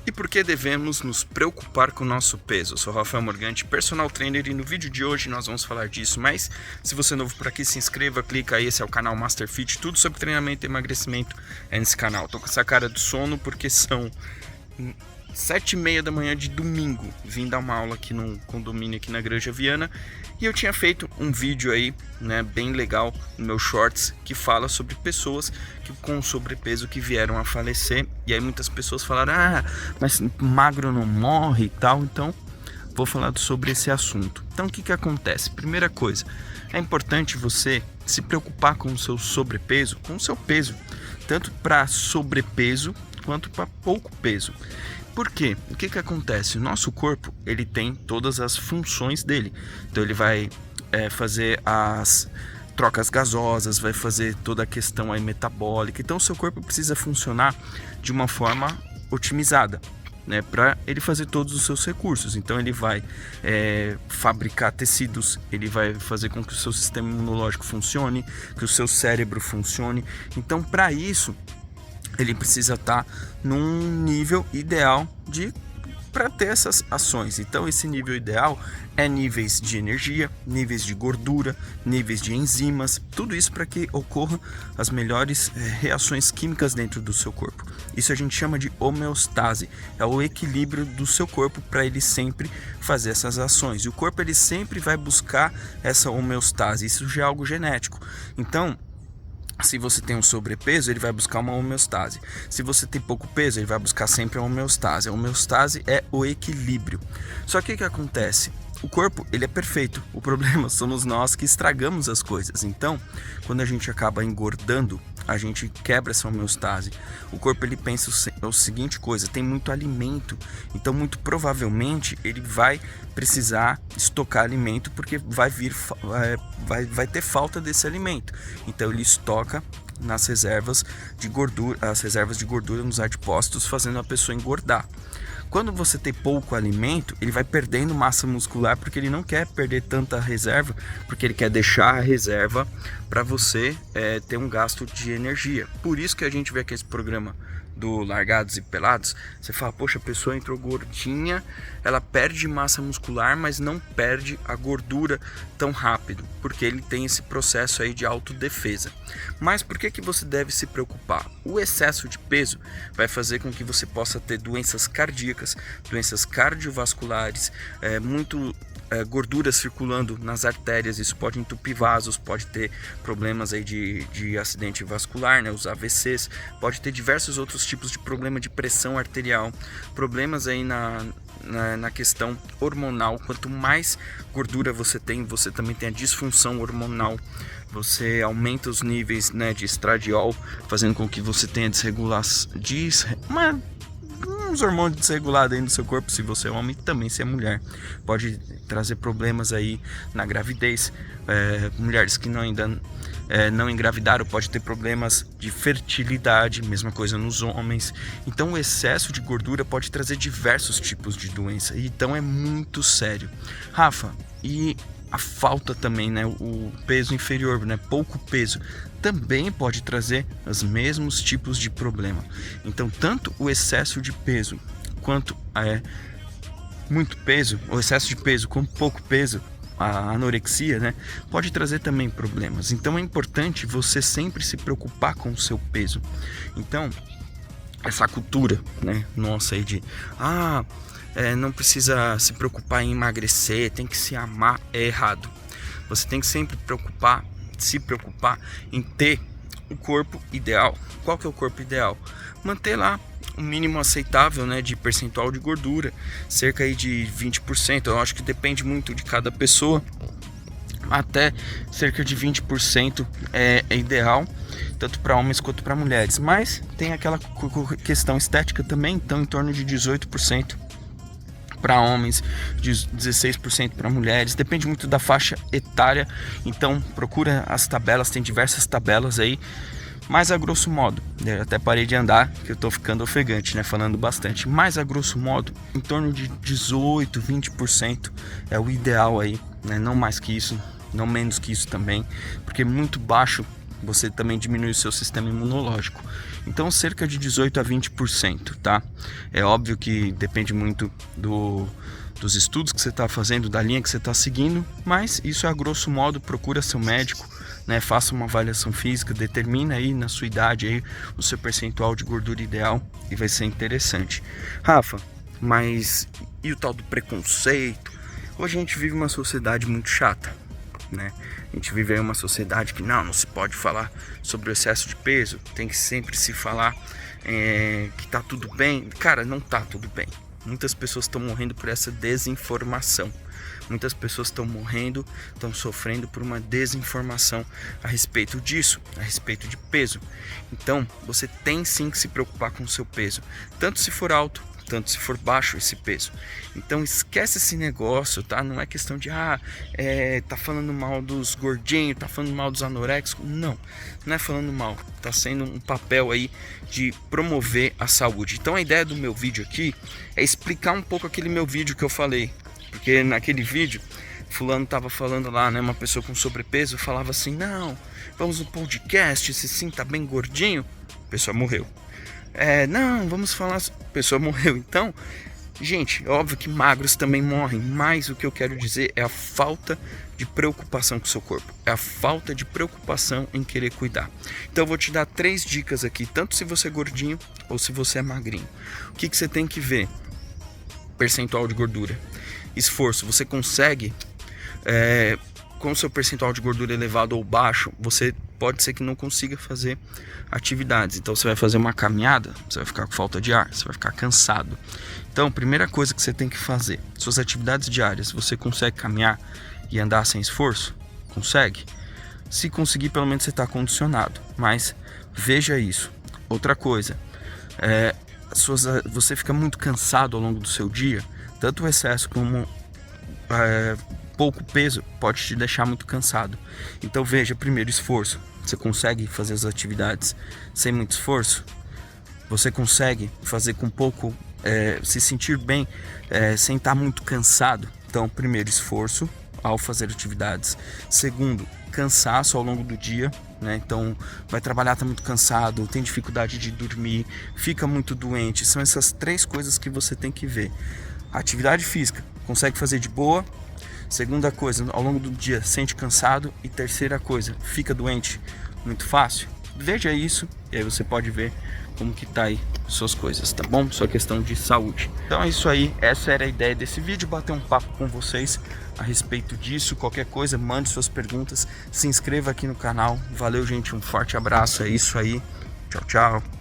E por que devemos nos preocupar com o nosso peso? Eu sou Rafael Morganti, personal trainer, e no vídeo de hoje nós vamos falar disso. Mas se você é novo por aqui, se inscreva, clica aí, esse é o canal Master Fit, tudo sobre treinamento e emagrecimento é nesse canal. Tô com essa cara de sono porque são 7h30 da manhã de domingo. Vim dar uma aula aqui num condomínio aqui na Granja Viana e eu tinha feito um vídeo aí, né, bem legal no meu shorts, que fala sobre pessoas com sobrepeso que vieram a falecer. E aí muitas pessoas falaram, mas magro não morre e tal. Então vou falar sobre esse assunto. Então o que acontece? Primeira coisa, é importante você se preocupar com o seu sobrepeso, com o seu peso, tanto para sobrepeso quanto para pouco peso. Por quê? O que acontece? O nosso corpo, ele tem todas as funções dele. Então ele vai fazer as trocas gasosas, vai fazer toda a questão aí metabólica. Então o seu corpo precisa funcionar de uma forma otimizada, né, para ele fazer todos os seus recursos. Então ele vai fabricar tecidos, ele vai fazer com que o seu sistema imunológico funcione, que o seu cérebro funcione. Então para isso ele precisa estar num nível ideal para ter essas ações. Então esse nível ideal é níveis de energia, níveis de gordura, níveis de enzimas, tudo isso para que ocorram as melhores reações químicas dentro do seu corpo. Isso a gente chama de homeostase, é o equilíbrio do seu corpo para ele sempre fazer essas ações. E o corpo ele sempre vai buscar essa homeostase, isso já é algo genético. Então se você tem um sobrepeso, ele vai buscar uma homeostase. Se você tem pouco peso, ele vai buscar sempre a homeostase. A homeostase é o equilíbrio. Só que o que acontece? O corpo, ele é perfeito. O problema somos nós que estragamos as coisas. Então, quando a gente acaba engordando, a gente quebra essa homeostase. O corpo, ele pensa o seguinte coisa, tem muito alimento. Então, muito provavelmente, ele vai precisar estocar alimento porque vai ter falta desse alimento. Então, ele estoca nas reservas de gordura, as reservas de gordura nos adipócitos, fazendo a pessoa engordar. Quando você tem pouco alimento, ele vai perdendo massa muscular porque ele não quer perder tanta reserva, porque ele quer deixar a reserva para você ter um gasto de energia. Por isso que a gente vê aqui esse programa do Largados e Pelados, você fala, poxa, a pessoa entrou gordinha, ela perde massa muscular, mas não perde a gordura tão rápido, porque ele tem esse processo aí de autodefesa. Mas por que você deve se preocupar? O excesso de peso vai fazer com que você possa ter doenças cardíacas, doenças cardiovasculares, gordura circulando nas artérias, isso pode entupir vasos, pode ter problemas aí de acidente vascular, né, os AVCs, pode ter diversos outros tipos de problema de pressão arterial, problemas aí na questão hormonal. Quanto mais gordura você tem, você também tem a disfunção hormonal, você aumenta os níveis, né, de estradiol, fazendo com que você tenha uns hormônios desregulados aí no seu corpo, se você é homem, também se é mulher. Pode trazer problemas aí na gravidez. Mulheres que ainda não engravidaram pode ter problemas de fertilidade, mesma coisa nos homens. Então o excesso de gordura pode trazer diversos tipos de doença, então é muito sério. Rafa, e a falta também, né, o peso inferior, né, pouco peso, também pode trazer os mesmos tipos de problema. Então tanto o excesso de peso quanto muito peso, o excesso de peso com pouco peso, a anorexia, né, pode trazer também problemas. Então é importante você sempre se preocupar com o seu peso. Então essa cultura, né, nossa aí de não precisa se preocupar em emagrecer, tem que se amar, é errado. Você tem que sempre se preocupar em ter o corpo ideal. Qual que é o corpo ideal? Manter lá o mínimo aceitável, né, de percentual de gordura, cerca aí de 20%. Eu acho que depende muito de cada pessoa, até cerca de 20% é ideal, tanto para homens quanto para mulheres. Mas tem aquela questão estética também, então em torno de 18% para homens, de 16% para mulheres, depende muito da faixa etária. Então procura as tabelas, tem diversas tabelas aí, mas a grosso modo, eu até parei de andar, que eu tô ficando ofegante, né, falando bastante, mas a grosso modo, em torno de 18, 20% é o ideal aí, né, não mais que isso, não menos que isso também, porque muito baixo você também diminui o seu sistema imunológico. Então cerca de 18 a 20%, tá? É óbvio que depende muito dos estudos que você está fazendo, da linha que você está seguindo, mas isso é a grosso modo. Procura seu médico, né? Faça uma avaliação física, determina aí na sua idade aí o seu percentual de gordura ideal e vai ser interessante. Rafa, mas e o tal do preconceito? Hoje a gente vive uma sociedade muito chata, né? A gente vive aí uma sociedade que não se pode falar sobre o excesso de peso, tem que sempre se falar que tá tudo bem. Cara, não tá tudo bem. Muitas pessoas estão morrendo por essa desinformação. Muitas pessoas estão morrendo, estão sofrendo por uma desinformação a respeito disso, a respeito de peso. Então, você tem sim que se preocupar com o seu peso, tanto se for alto, tanto se for baixo esse peso. Então esquece esse negócio, tá? Não é questão de tá falando mal dos gordinhos, tá falando mal dos anoréxicos. Não é falando mal, tá sendo um papel aí de promover a saúde. Então a ideia do meu vídeo aqui é explicar um pouco aquele meu vídeo que eu falei, porque naquele vídeo fulano tava falando lá, né, uma pessoa com sobrepeso falava assim: não, vamos no podcast, se sinta bem gordinho, a pessoa morreu. Não, vamos falar, a pessoa morreu. Então, gente, óbvio que magros também morrem, mas o que eu quero dizer é a falta de preocupação com o seu corpo, é a falta de preocupação em querer cuidar. Então eu vou te dar 3 dicas aqui, tanto se você é gordinho ou se você é magrinho. O que você tem que ver? Percentual de gordura. Esforço, você consegue, com o seu percentual de gordura elevado ou baixo, você pode ser que não consiga fazer atividades. Então você vai fazer uma caminhada, você vai ficar com falta de ar, você vai ficar cansado. Então, primeira coisa que você tem que fazer: suas atividades diárias, você consegue caminhar e andar sem esforço? Consegue? Se conseguir, pelo menos você está condicionado, mas veja isso. Outra coisa, você fica muito cansado ao longo do seu dia, tanto o excesso como pouco peso pode te deixar muito cansado. Então veja, primeiro, esforço. Você consegue fazer as atividades sem muito esforço? Você consegue fazer com pouco, se sentir bem, sem estar muito cansado? Então, primeiro, esforço ao fazer atividades. Segundo, cansaço ao longo do dia, né? Então vai trabalhar, tá muito cansado, tem dificuldade de dormir, fica muito doente. São essas 3 coisas que você tem que ver. Atividade física, consegue fazer de boa. Segunda coisa, ao longo do dia sente cansado. E terceira coisa, fica doente muito fácil. Veja isso e aí você pode ver como que tá aí suas coisas, tá bom? Sua questão de saúde. Então é isso aí, essa era a ideia desse vídeo, bater um papo com vocês a respeito disso. Qualquer coisa, mande suas perguntas, se inscreva aqui no canal. Valeu, gente, um forte abraço, é isso aí. Tchau, tchau.